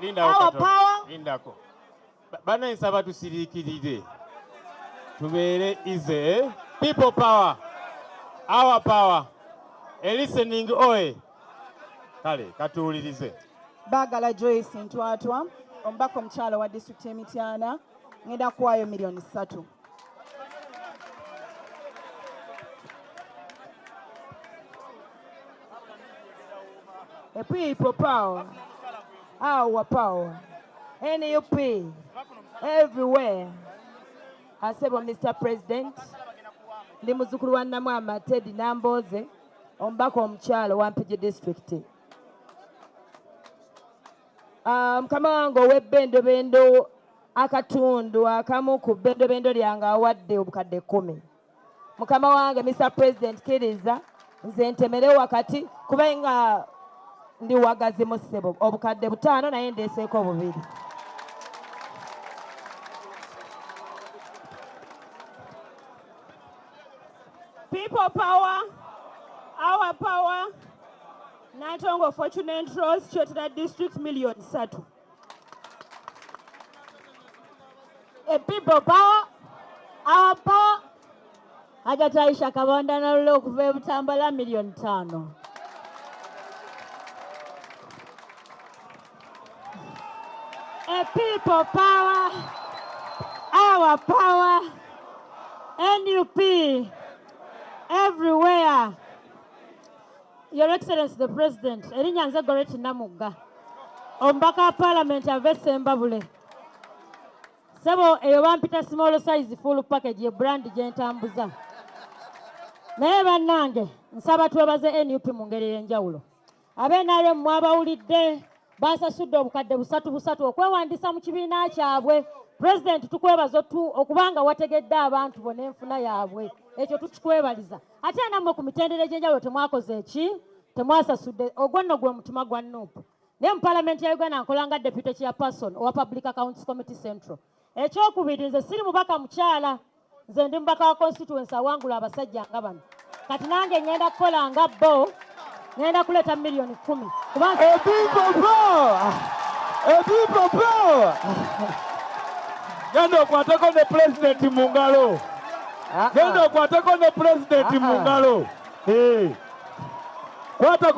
Our power. Lindako. Bana nsaba tusirikirire. Tubere ize. People power. Our power. A listening oe. Kale, katuulirize. Bagala Joyce Ntwatwa, ombako mchalo wa district Emityana, ngenda kuwayo milioni 3. A people power, our power, NUP, everywhere. I said, well, Mr. President, ndi muzukulu wa Namwama Teddy Namboze, ombako mchalo wa Mpigi district. Mukama wange ow'ebbendo bendo akatundu akamu ku bbendo bendo lyange awadde obukadde 10. Mukama wange Mr. President kkiriza nze ntemere wakati kubenga ndi wagazi mu ssebo obukadde 5 naye ndeeseeko 2. People power, our power. Natongo Fortunate Rose, Chotara District, million 3. A people power, our power. Agataisha Kabanda na look very tambala million 5. A people power, our power, NUP, everywhere. Your Excellency the President, Erinyanza Goreti Namuga, Ombaka Parliament avese mbabule. Sebo ewampita small size full package ye brand jentambuza. Naye bannange nsaba twebaze NUP mu ngeri y'enjawulo. Abenaale mwabawulidde basasudde obukadde 3 okwewandisa mu kibiina kyabwe. President tukwebaza okubanga wategedde abantu bonna enfuna yaabwe. Ekyo tukikwebaliza. Ate nammwe ku mitendera egy'enjawulo temwakoze eki? Temwasasudde. Ogwo nno gwe mutima gwa NUP. Ne mu Parliament ya Uganda nkolanga Deputy Chairperson owa Public Accounts Committee Central. Ekyokubiri nze siri mubaka mukyala. Nze ndi mubaka wa constituency awangula abasajja nga bano. Kati nange ngenda kukola nga bo. Ngenda kuleta milioni 10. A people power! A people power! Genda okwateko ne President mu ngalo. Genda okwateko ne President mu ngalo. Kwata